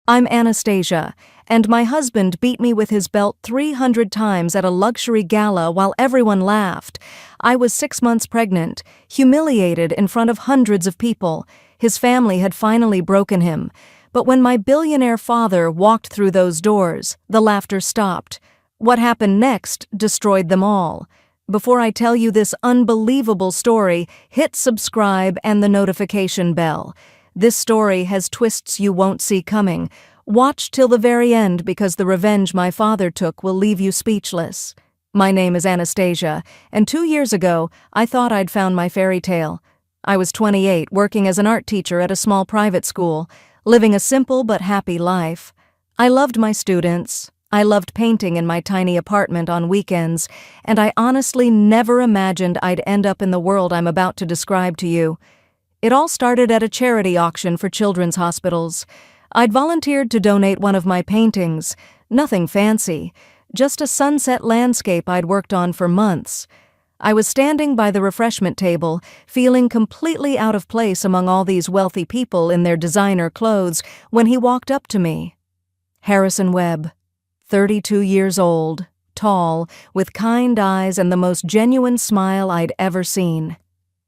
I'm Anastasia, and my husband beat me with his belt 300 times at a luxury gala while everyone laughed. I was 6 months pregnant, humiliated in front of hundreds of people. His family had finally broken him. But when my billionaire father walked through those doors, the laughter stopped. What happened next destroyed them all. Before I tell you this unbelievable story, hit subscribe and the notification bell. This story has twists you won't see coming. Watch till the very end because the revenge my father took will leave you speechless. My name is Anastasia, and 2 years ago, I thought I'd found my fairy tale. I was 28, working as an art teacher at a small private school, living a simple but happy life. I loved my students. I loved painting in my tiny apartment on weekends, and I honestly never imagined I'd end up in the world I'm about to describe to you. It all started at a charity auction for children's hospitals. I'd volunteered to donate one of my paintings, nothing fancy, just a sunset landscape I'd worked on for months. I was standing by the refreshment table, feeling completely out of place among all these wealthy people in their designer clothes, when he walked up to me. Harrison Webb, 32 years old, tall, with kind eyes and the most genuine smile I'd ever seen.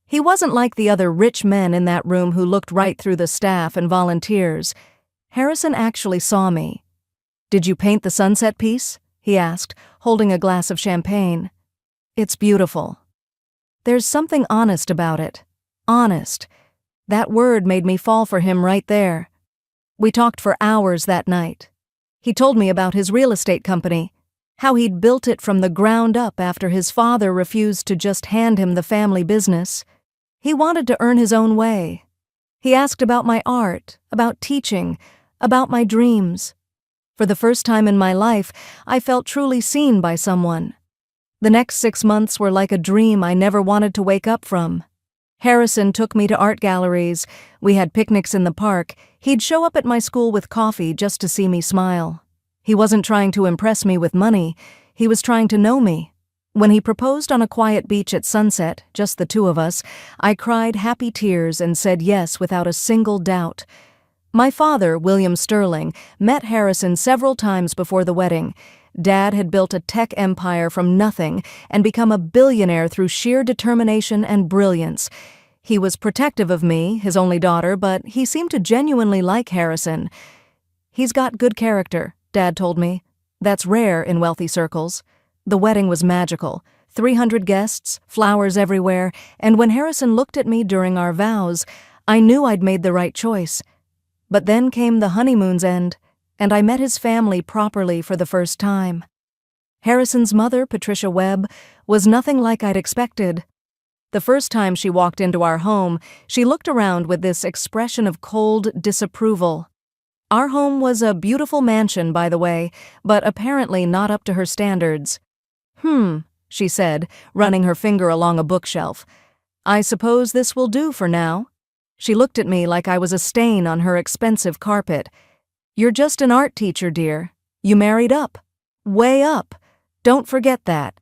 He wasn't like the other rich men in that room who looked right through the staff and volunteers. Harrison actually saw me. "Did you paint the sunset piece?" he asked, holding a glass of champagne. "It's beautiful." There's something honest about it. Honest. That word made me fall for him right there. We talked for hours that night. He told me about his real estate company, how he'd built it from the ground up after his father refused to just hand him the family business. He wanted to earn his own way. He asked about my art, about teaching, about my dreams. For the first time in my life, I felt truly seen by someone. The next 6 months were like a dream I never wanted to wake up from. Harrison took me to art galleries. We had picnics in the park. He'd show up at my school with coffee just to see me smile. He wasn't trying to impress me with money. He was trying to know me. When he proposed on a quiet beach at sunset, just the two of us, I cried happy tears and said yes without a single doubt. My father, William Sterling, met Harrison several times before the wedding. Dad had built a tech empire from nothing and become a billionaire through sheer determination and brilliance. He was protective of me, his only daughter, but he seemed to genuinely like Harrison. "He's got good character," Dad told me. "That's rare in wealthy circles." The wedding was magical. 300 guests, flowers everywhere, and when Harrison looked at me during our vows, I knew I'd made the right choice. But then came the honeymoon's end, and I met his family properly for the first time. Harrison's mother, Patricia Webb, was nothing like I'd expected. The first time she walked into our home, she looked around with this expression of cold disapproval. Our home was a beautiful mansion, by the way, but apparently not up to her standards. She said, running her finger along a bookshelf. "I suppose this will do for now." She looked at me like I was a stain on her expensive carpet. "You're just an art teacher, dear. You married up. Way up. Don't forget that."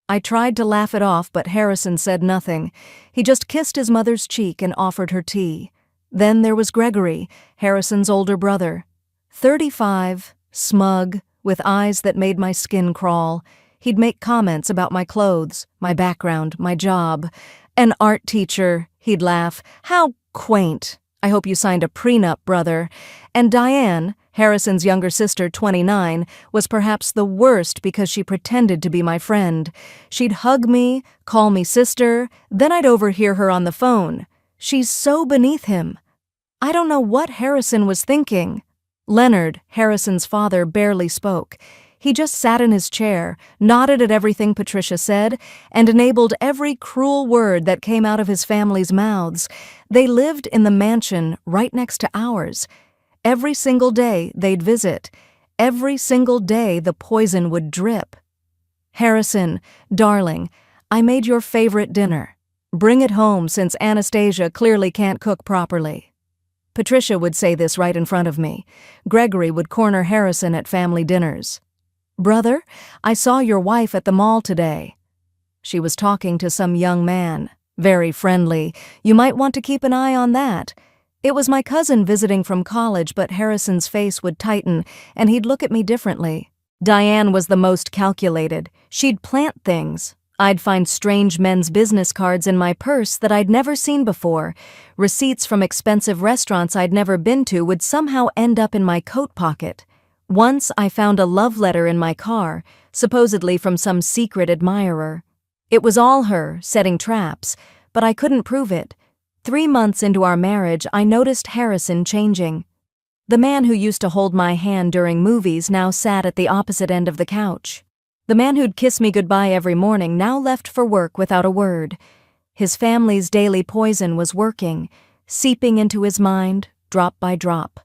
I tried to laugh it off, but Harrison said nothing. He just kissed his mother's cheek and offered her tea. Then there was Gregory, Harrison's older brother. 35, smug, with eyes that made my skin crawl. He'd make comments about my clothes, my background, my job. "An art teacher," he'd laugh. "How quaint. I hope you signed a prenup, brother." And Diane, Harrison's younger sister, 29, was perhaps the worst because she pretended to be my friend. She'd hug me, call me sister, then I'd overhear her on the phone. "She's so beneath him." I don't know what Harrison was thinking. Leonard, Harrison's father, barely spoke. He just sat in his chair, nodded at everything Patricia said, and enabled every cruel word that came out of his family's mouths. They lived in the mansion right next to ours. Every single day they'd visit. Every single day the poison would drip. "Harrison, darling, I made your favorite dinner. Bring it home since Anastasia clearly can't cook properly." Patricia would say this right in front of me. Gregory would corner Harrison at family dinners. "Brother, I saw your wife at the mall today." She was talking to some young man. Very friendly. You might want to keep an eye on that. It was my cousin visiting from college, but Harrison's face would tighten, and he'd look at me differently. Diane was the most calculated. She'd plant things. I'd find strange men's business cards in my purse that I'd never seen before. Receipts from expensive restaurants I'd never been to would somehow end up in my coat pocket. Once I found a love letter in my car, supposedly from some secret admirer. It was all her, setting traps, but I couldn't prove it. 3 months into our marriage, I noticed Harrison changing. The man who used to hold my hand during movies now sat at the opposite end of the couch. The man who'd kiss me goodbye every morning now left for work without a word. His family's daily poison was working, seeping into his mind, drop by drop.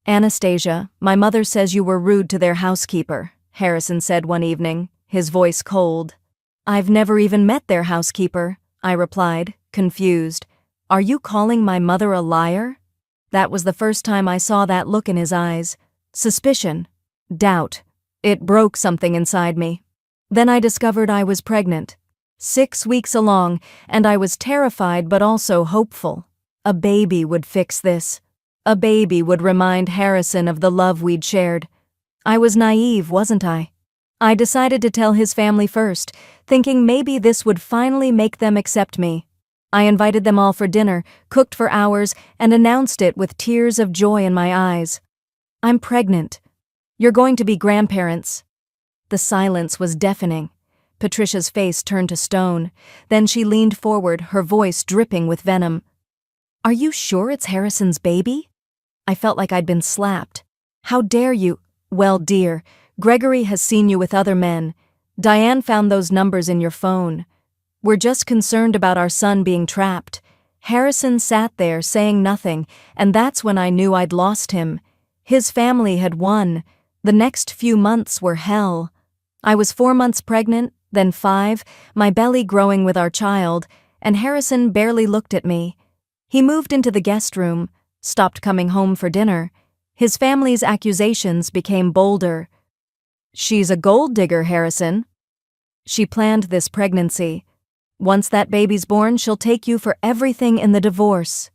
"Anastasia, my mother says you were rude to their housekeeper," Harrison said one evening, his voice cold. "I've never even met their housekeeper," I replied, confused. "Are you calling my mother a liar?" That was the first time I saw that look in his eyes. Suspicion. Doubt. It broke something inside me. Then I discovered I was pregnant. 6 weeks along, and I was terrified but also hopeful. A baby would fix this. A baby would remind Harrison of the love we'd shared. I was naive, wasn't I? I decided to tell his family first, thinking maybe this would finally make them accept me. I invited them all for dinner, cooked for hours, and announced it with tears of joy in my eyes. "I'm pregnant. You're going to be grandparents." The silence was deafening. Patricia's face turned to stone. Then she leaned forward, her voice dripping with venom. "Are you sure it's Harrison's baby?" I felt like I'd been slapped. "How dare you?" "Well, dear, Gregory has seen you with other men. Diane found those numbers in your phone. We're just concerned about our son being trapped." Harrison sat there saying nothing, and that's when I knew I'd lost him. His family had won. The next few months were hell. I was 4 months pregnant, then 5, my belly growing with our child, and Harrison barely looked at me. He moved into the guest room, stopped coming home for dinner. His family's accusations became bolder. "She's a gold digger, Harrison. She planned this pregnancy. Once that baby's born, she'll take you for everything in the divorce.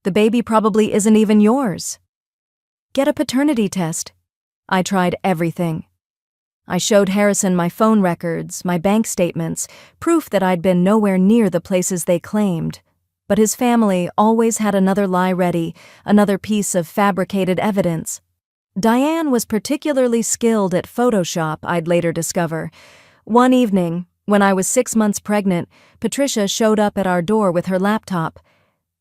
The baby probably isn't even yours. Get a paternity test." I tried everything. I showed Harrison my phone records, my bank statements, proof that I'd been nowhere near the places they claimed. But his family always had another lie ready, another piece of fabricated evidence. Diane was particularly skilled at Photoshop, I'd later discover. One evening, when I was 6 months pregnant, Patricia showed up at our door with her laptop.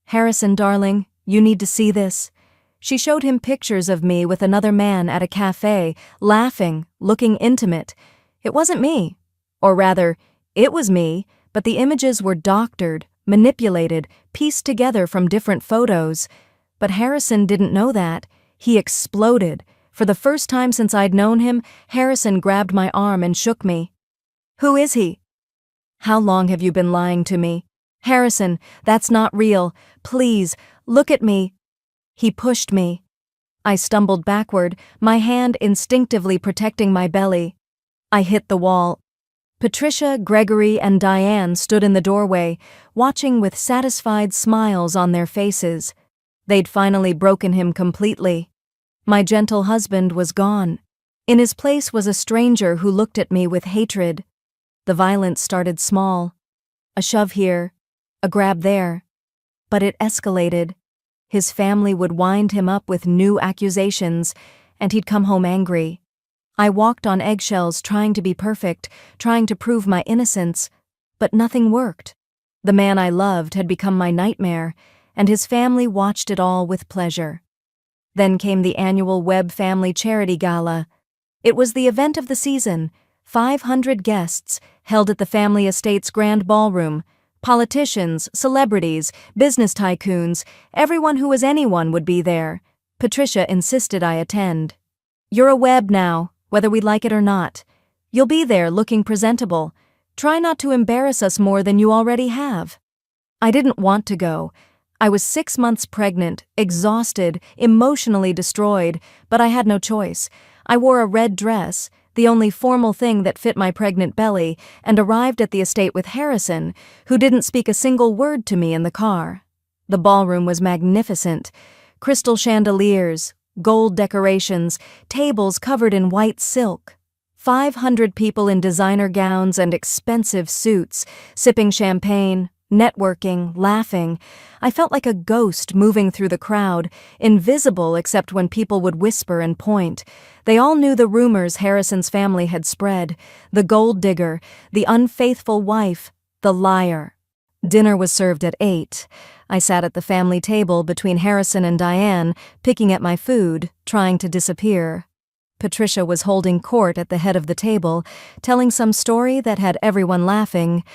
"Harrison, darling, you need to see this." She showed him pictures of me with another man at a cafe, laughing, looking intimate. It wasn't me. Or rather, it was me, but the images were doctored, manipulated, pieced together from different photos. But Harrison didn't know that. He exploded. For the first time since I'd known him, Harrison grabbed my arm and shook me. "Who is he?" "How long have you been lying to me?" "Harrison, that's not real. Please, look at me." He pushed me. I stumbled backward, my hand instinctively protecting my belly. I hit the wall. Patricia, Gregory, and Diane stood in the doorway, watching with satisfied smiles on their faces. They'd finally broken him completely. My gentle husband was gone. In his place was a stranger who looked at me with hatred. The violence started small. A shove here, a grab there. But it escalated. His family would wind him up with new accusations, and he'd come home angry. I walked on eggshells trying to be perfect, trying to prove my innocence, but nothing worked. The man I loved had become my nightmare, and his family watched it all with pleasure. Then came the annual Webb Family Charity Gala. It was the event of the season. 500 guests, held at the family estate's grand ballroom. Politicians, celebrities, business tycoons, everyone who was anyone would be there. Patricia insisted I attend. "You're a Webb now, whether we like it or not. You'll be there looking presentable. Try not to embarrass us more than you already have." I didn't want to go. I was 6 months pregnant, exhausted, emotionally destroyed, but I had no choice. I wore a red dress, the only formal thing that fit my pregnant belly, and arrived at the estate with Harrison, who didn't speak a single word to me in the car. The ballroom was magnificent. Crystal chandeliers, gold decorations, tables covered in white silk. 500 people in designer gowns and expensive suits, sipping champagne, networking, laughing. I felt like a ghost moving through the crowd, invisible except when people would whisper and point. They all knew the rumors Harrison's family had spread. The gold digger, the unfaithful wife, the liar. Dinner was served at 8. I sat at the family table between Harrison and Diane, picking at my food, trying to disappear. Patricia was holding court at the head of the table, telling some story that had everyone laughing.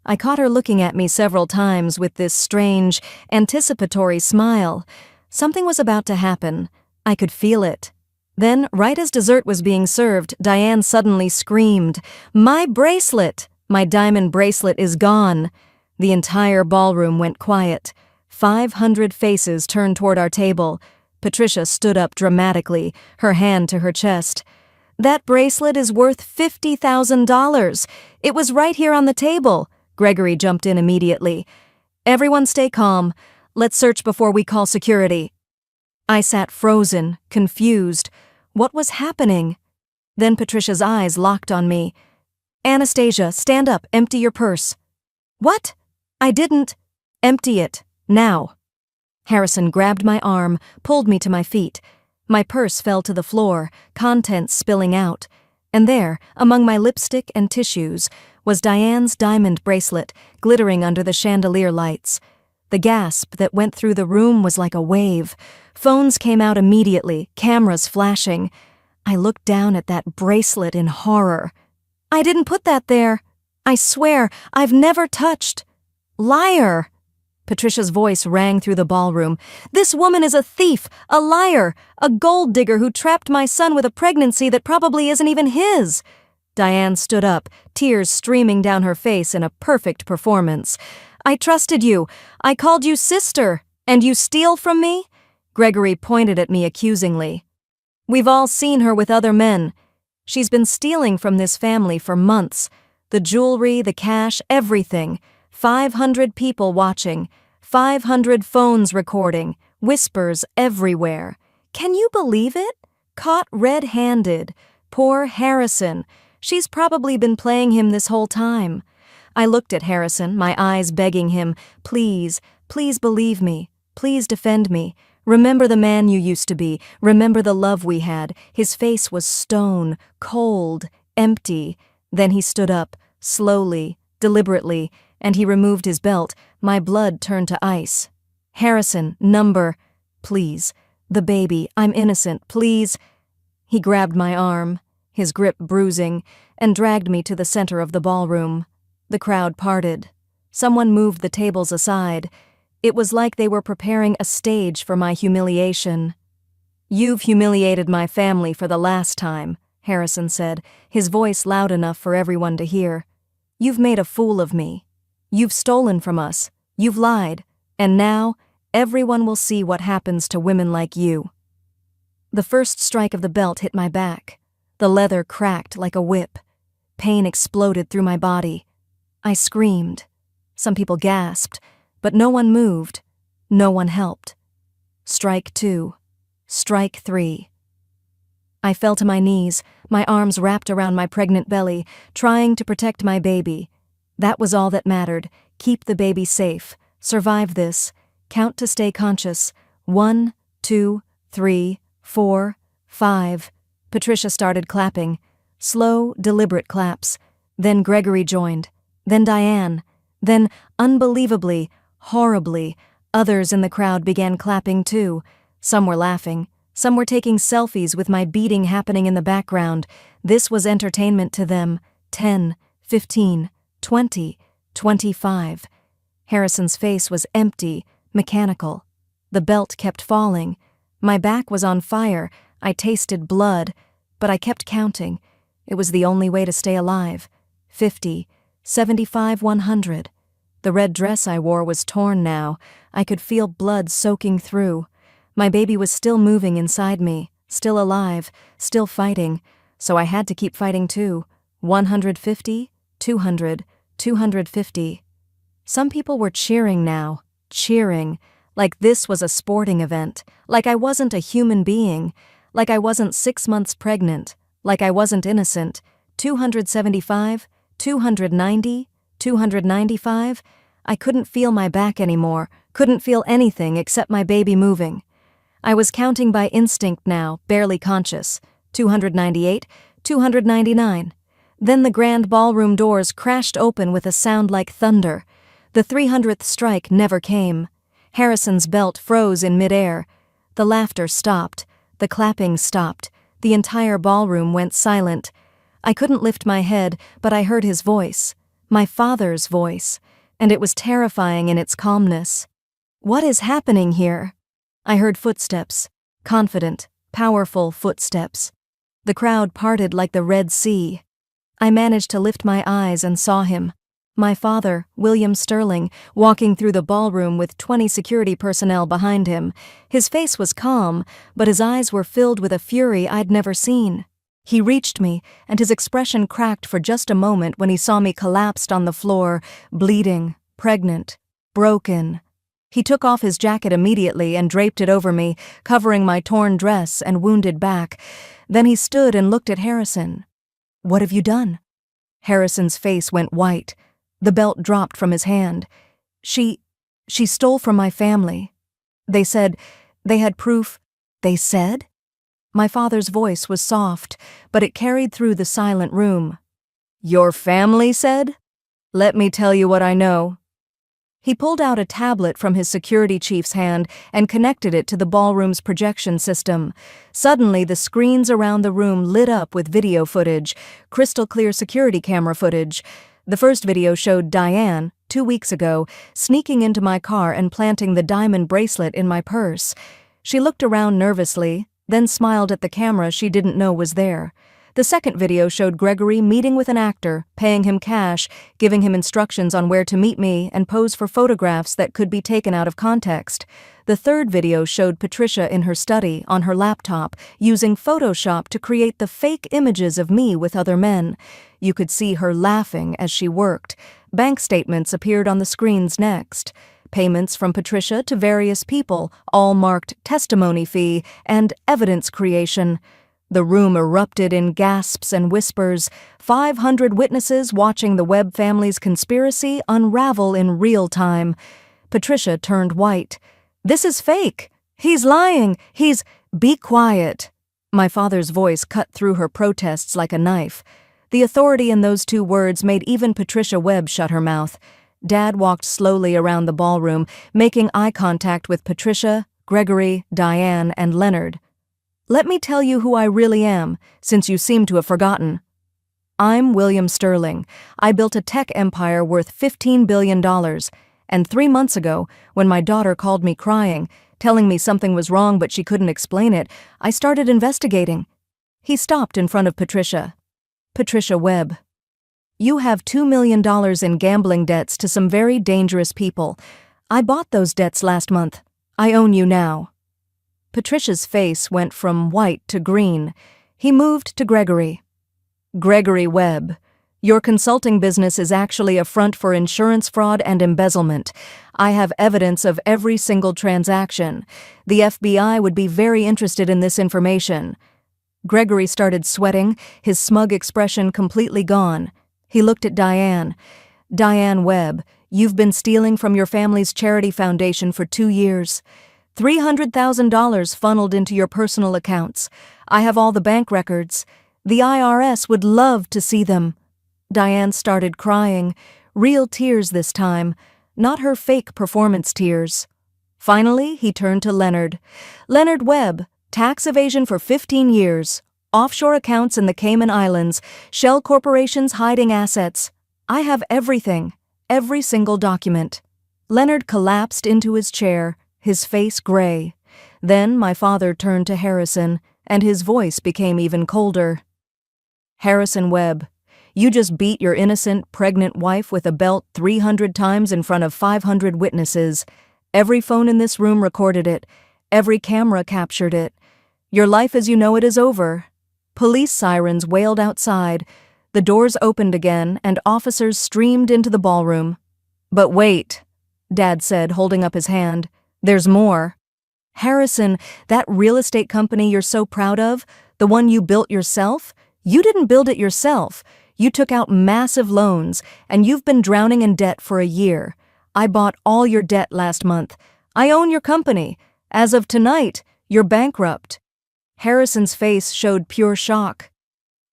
I caught her looking at me several times with this strange, anticipatory smile. Something was about to happen. I could feel it. Then, right as dessert was being served, Diane suddenly screamed, "My bracelet! My diamond bracelet is gone!" The entire ballroom went quiet. 500 faces turned toward our table. Patricia stood up dramatically, her hand to her chest. "That bracelet is worth $50,000. It was right here on the table." Gregory jumped in immediately. "Everyone stay calm. Let's search before we call security." I sat frozen, confused. What was happening? Then Patricia's eyes locked on me. "Anastasia, stand up, empty your purse." "What?" "I didn't." "Empty it, now." Harrison grabbed my arm, pulled me to my feet. My purse fell to the floor, contents spilling out. And there, among my lipstick and tissues, was Diane's diamond bracelet, glittering under the chandelier lights. The gasp that went through the room was like a wave. Phones came out immediately, cameras flashing. I looked down at that bracelet in horror. "I didn't put that there. I swear, I've never touched." "Liar!" Patricia's voice rang through the ballroom. "This woman is a thief, a liar, a gold digger who trapped my son with a pregnancy that probably isn't even his." Diane stood up, tears streaming down her face in a perfect performance. "I trusted you. I called you sister. And you steal from me?" Gregory pointed at me accusingly. "We've all seen her with other men. She's been stealing from this family for months. The jewelry, the cash, everything. 500 people watching. 500 phones recording. Whispers everywhere. Can you believe it? Caught red-handed. Poor Harrison. She's probably been playing him this whole time." I looked at Harrison, my eyes begging him, "Please, please believe me. Please defend me. Remember the man you used to be. Remember the love we had." His face was stone, cold, empty. Then he stood up, slowly, deliberately, and he removed his belt. My blood turned to ice. "Harrison, number. Please. The baby. I'm innocent. Please." He grabbed my arm, his grip bruising, and dragged me to the center of the ballroom. The crowd parted. Someone moved the tables aside. It was like they were preparing a stage for my humiliation. "You've humiliated my family for the last time," Harrison said, his voice loud enough for everyone to hear. "You've made a fool of me. You've stolen from us. You've lied. And now, everyone will see what happens to women like you." The first strike of the belt hit my back. The leather cracked like a whip. Pain exploded through my body. I screamed. Some people gasped, but no one moved. No one helped. Strike 2. Strike 3. I fell to my knees, my arms wrapped around my pregnant belly, trying to protect my baby. That was all that mattered. Keep the baby safe. Survive this. Count to stay conscious. 1, 2, 3, 4, 5. Patricia started clapping. Slow, deliberate claps. Then Gregory joined. Then Diane. Then, unbelievably, horribly, others in the crowd began clapping too. Some were laughing. Some were taking selfies with my beating happening in the background. This was entertainment to them. 10, 15, 20, 25. Harrison's face was empty, mechanical. The belt kept falling. My back was on fire. I tasted blood, but I kept counting. It was the only way to stay alive. 50, 75, 100. The red dress I wore was torn now. I could feel blood soaking through. My baby was still moving inside me, still alive, still fighting, so I had to keep fighting too. 150, 200, 250. Some people were cheering now, cheering. Like this was a sporting event, like I wasn't a human being, like I wasn't 6 months pregnant, like I wasn't innocent. 275, 290, 295. I couldn't feel my back anymore, couldn't feel anything except my baby moving. I was counting by instinct now, barely conscious. 298, 299. Then the grand ballroom doors crashed open with a sound like thunder. The 300th strike never came. Harrison's belt froze in midair. The laughter stopped. The clapping stopped. The entire ballroom went silent. I couldn't lift my head, but I heard his voice. My father's voice. And it was terrifying in its calmness. What is happening here? I heard footsteps. Confident, powerful footsteps. The crowd parted like the Red Sea. I managed to lift my eyes and saw him. My father, William Sterling, walking through the ballroom with 20 security personnel behind him. His face was calm, but his eyes were filled with a fury I'd never seen. He reached me, and his expression cracked for just a moment when he saw me collapsed on the floor, bleeding, pregnant, broken. He took off his jacket immediately and draped it over me, covering my torn dress and wounded back. Then he stood and looked at Harrison. "What have you done?" Harrison's face went white. The belt dropped from his hand. She stole from my family. They said, they had proof. They said? My father's voice was soft, but it carried through the silent room. "Your family said? Let me tell you what I know." He pulled out a tablet from his security chief's hand and connected it to the ballroom's projection system. Suddenly, the screens around the room lit up with video footage, crystal clear security camera footage. The first video showed Diane, 2 weeks ago, sneaking into my car and planting the diamond bracelet in my purse. She looked around nervously, then smiled at the camera she didn't know was there. The second video showed Gregory meeting with an actor, paying him cash, giving him instructions on where to meet me, and pose for photographs that could be taken out of context. The third video showed Patricia in her study, on her laptop, using Photoshop to create the fake images of me with other men. You could see her laughing as she worked. Bank statements appeared on the screens next. Payments from Patricia to various people, all marked testimony fee and evidence creation. The room erupted in gasps and whispers, 500 witnesses watching the Webb family's conspiracy unravel in real time. Patricia turned white. "This is fake. He's lying. Be quiet." My father's voice cut through her protests like a knife. The authority in those 2 words made even Patricia Webb shut her mouth. Dad walked slowly around the ballroom, making eye contact with Patricia, Gregory, Diane, and Leonard. "Let me tell you who I really am, since you seem to have forgotten. I'm William Sterling. I built a tech empire worth $15 billion, and 3 months ago, when my daughter called me crying, telling me something was wrong but she couldn't explain it, I started investigating." He stopped in front of Patricia. "Patricia Webb, you have $2 million in gambling debts to some very dangerous people. I bought those debts last month. I own you now." Patricia's face went from white to green. He moved to Gregory. "Gregory Webb, your consulting business is actually a front for insurance fraud and embezzlement. I have evidence of every single transaction. The FBI would be very interested in this information." Gregory started sweating, his smug expression completely gone. He looked at Diane. "Diane Webb, you've been stealing from your family's charity foundation for 2 years. $300,000 funneled into your personal accounts. I have all the bank records. The IRS would love to see them." Diane started crying, real tears this time, not her fake performance tears. Finally, he turned to Leonard. "Leonard Webb, tax evasion for 15 years, offshore accounts in the Cayman Islands, shell corporations hiding assets. I have everything, every single document." Leonard collapsed into his chair, his face gray. Then my father turned to Harrison, and his voice became even colder. "Harrison Webb, you just beat your innocent, pregnant wife with a belt 300 times in front of 500 witnesses. Every phone in this room recorded it. Every camera captured it. Your life as you know it is over." Police sirens wailed outside. The doors opened again, and officers streamed into the ballroom. "But wait," Dad said, holding up his hand. There's more. Harrison, that real estate company you're so proud of, the one you built yourself, you didn't build it yourself. You took out massive loans, and you've been drowning in debt for a year. I bought all your debt last month. I own your company. As of tonight, you're bankrupt. Harrison's face showed pure shock.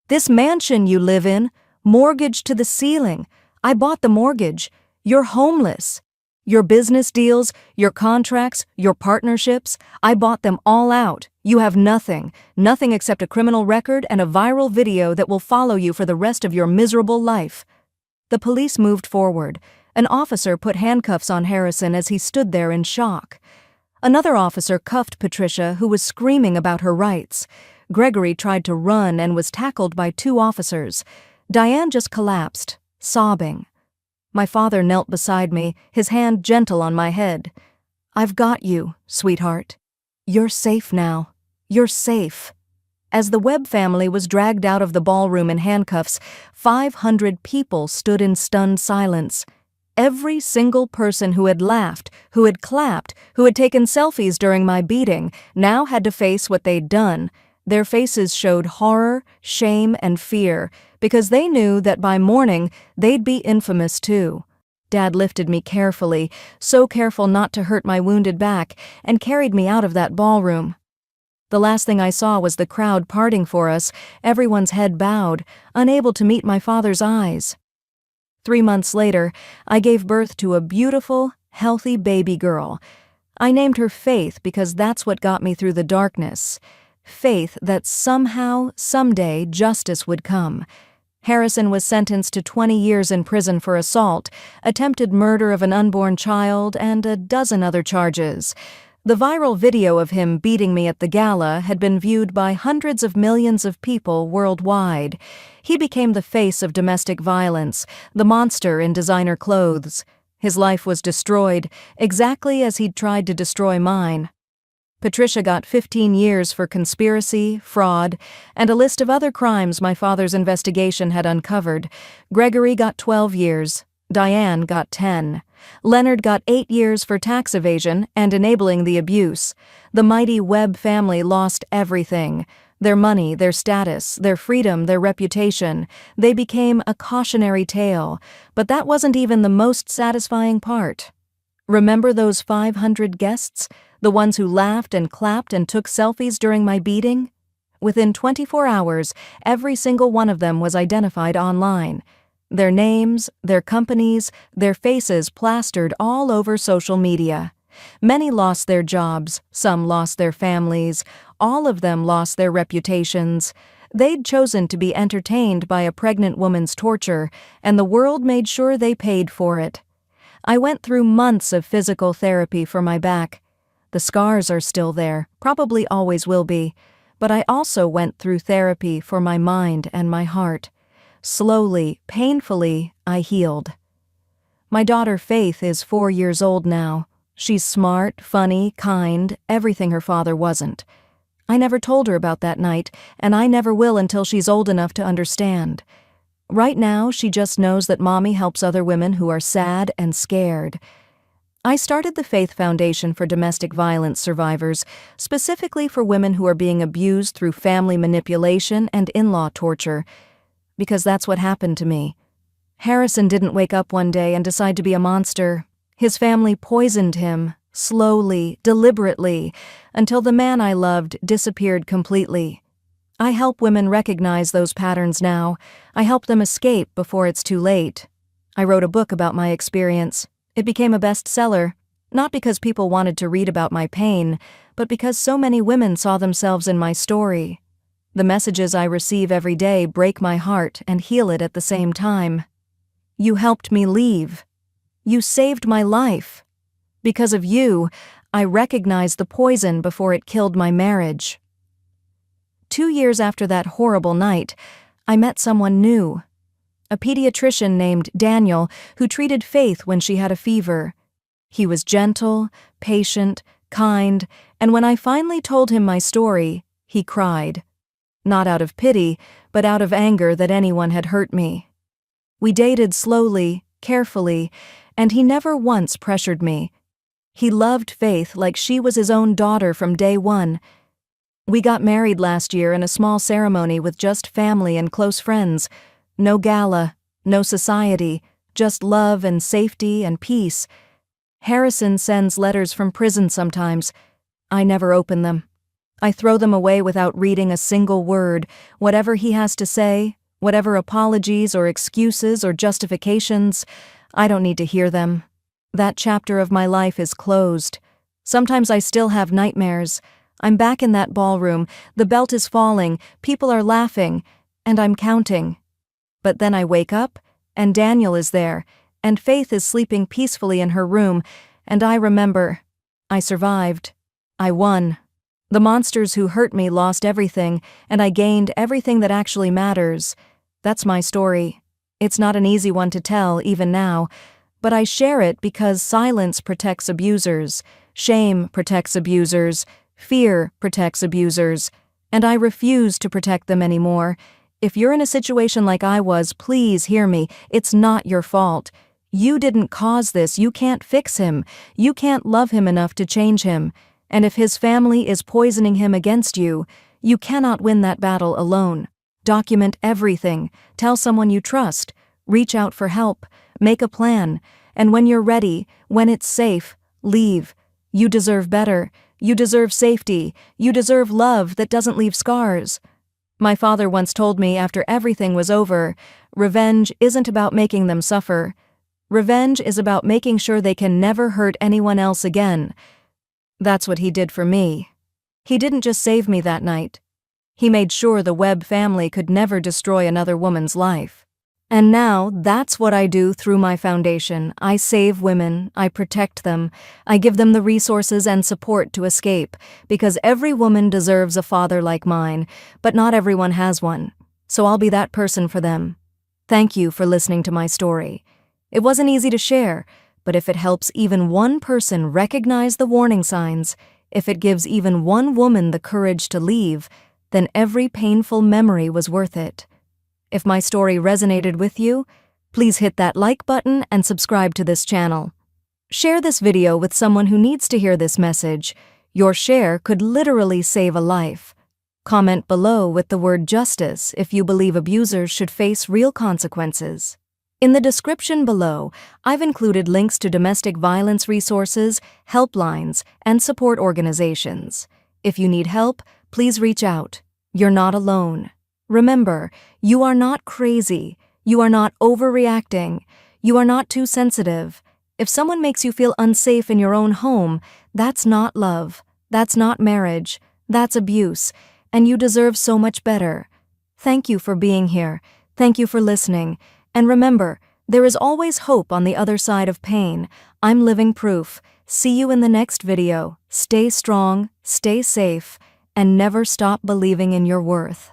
This mansion you live in, mortgaged to the ceiling. I bought the mortgage. You're homeless. Your business deals, your contracts, your partnerships, I bought them all out. You have nothing except a criminal record and a viral video that will follow you for the rest of your miserable life. The police moved forward. An officer put handcuffs on Harrison as he stood there in shock. Another officer cuffed Patricia, who was screaming about her rights. Gregory tried to run and was tackled by 2 officers. Diane just collapsed, sobbing. My father knelt beside me, his hand gentle on my head. "I've got you, sweetheart. You're safe now. You're safe." As the Webb family was dragged out of the ballroom in handcuffs, 500 people stood in stunned silence. Every single person who had laughed, who had clapped, who had taken selfies during my beating, now had to face what they'd done. Their faces showed horror, shame, and fear, because they knew that by morning they'd be infamous too. Dad lifted me carefully, so careful not to hurt my wounded back, and carried me out of that ballroom. The last thing I saw was the crowd parting for us, everyone's head bowed, unable to meet my father's eyes. 3 months later, I gave birth to a beautiful, healthy baby girl. I named her Faith because that's what got me through the darkness. Faith that somehow, someday, justice would come. Harrison was sentenced to 20 years in prison for assault, attempted murder of an unborn child, and a dozen other charges. The viral video of him beating me at the gala had been viewed by hundreds of millions of people worldwide. He became the face of domestic violence, the monster in designer clothes. His life was destroyed, exactly as he'd tried to destroy mine. Patricia got 15 years for conspiracy, fraud, and a list of other crimes my father's investigation had uncovered. Gregory got 12 years. Diane got 10. Leonard got 8 years for tax evasion and enabling the abuse. The mighty Webb family lost everything. Their money, their status, their freedom, their reputation. They became a cautionary tale. But that wasn't even the most satisfying part. Remember those 500 guests? The ones who laughed and clapped and took selfies during my beating? Within 24 hours, every single one of them was identified online. Their names, their companies, their faces plastered all over social media. Many lost their jobs, some lost their families, all of them lost their reputations. They'd chosen to be entertained by a pregnant woman's torture, and the world made sure they paid for it. I went through months of physical therapy for my back. The scars are still there, probably always will be, but I also went through therapy for my mind and my heart. Slowly, painfully, I healed. My daughter Faith is 4 years old now. She's smart, funny, kind, everything her father wasn't. I never told her about that night, and I never will until she's old enough to understand. Right now, she just knows that Mommy helps other women who are sad and scared. I started the Faith Foundation for domestic violence survivors, specifically for women who are being abused through family manipulation and in-law torture, because that's what happened to me. Harrison didn't wake up one day and decide to be a monster. His family poisoned him, slowly, deliberately, until the man I loved disappeared completely. I help women recognize those patterns now. I help them escape before it's too late. I wrote a book about my experience. It became a bestseller, not because people wanted to read about my pain, but because so many women saw themselves in my story. The messages I receive every day break my heart and heal it at the same time. You helped me leave. You saved my life. Because of you, I recognized the poison before it killed my marriage. 2 years after that horrible night, I met someone new. A pediatrician named Daniel who treated Faith when she had a fever. He was gentle, patient, kind, and when I finally told him my story, he cried. Not out of pity, but out of anger that anyone had hurt me. We dated slowly, carefully, and he never once pressured me. He loved Faith like she was his own daughter from day one. We got married last year in a small ceremony with just family and close friends. No gala, no society, just love and safety and peace. Harrison sends letters from prison sometimes. I never open them. I throw them away without reading a single word. Whatever he has to say, whatever apologies or excuses or justifications, I don't need to hear them. That chapter of my life is closed. Sometimes I still have nightmares. I'm back in that ballroom, the belt is falling, people are laughing, and I'm counting. But then I wake up, and Daniel is there, and Faith is sleeping peacefully in her room, and I remember. I survived. I won. The monsters who hurt me lost everything, and I gained everything that actually matters. That's my story. It's not an easy one to tell, even now, but I share it because silence protects abusers, shame protects abusers, fear protects abusers, and I refuse to protect them anymore. If you're in a situation like I was, please hear me. It's not your fault. You didn't cause this. You can't fix him. You can't love him enough to change him. And if his family is poisoning him against you, you cannot win that battle alone. Document everything. Tell someone you trust. Reach out for help. Make a plan. And when you're ready, when it's safe, leave. You deserve better. You deserve safety. You deserve love that doesn't leave scars. My father once told me after everything was over, revenge isn't about making them suffer. Revenge is about making sure they can never hurt anyone else again. That's what he did for me. He didn't just save me that night. He made sure the Webb family could never destroy another woman's life. And now, that's what I do through my foundation. I save women, I protect them, I give them the resources and support to escape, because every woman deserves a father like mine, but not everyone has one. So I'll be that person for them. Thank you for listening to my story. It wasn't easy to share, but if it helps even one person recognize the warning signs, if it gives even one woman the courage to leave, then every painful memory was worth it. If my story resonated with you, please hit that like button and subscribe to this channel. Share this video with someone who needs to hear this message. Your share could literally save a life. Comment below with the word justice if you believe abusers should face real consequences. In the description below, I've included links to domestic violence resources, helplines, and support organizations. If you need help, please reach out. You're not alone. Remember, you are not crazy. You are not overreacting. You are not too sensitive. If someone makes you feel unsafe in your own home, that's not love. That's not marriage. That's abuse. And you deserve so much better. Thank you for being here. Thank you for listening. And remember, there is always hope on the other side of pain. I'm living proof. See you in the next video. Stay strong, stay safe, and never stop believing in your worth.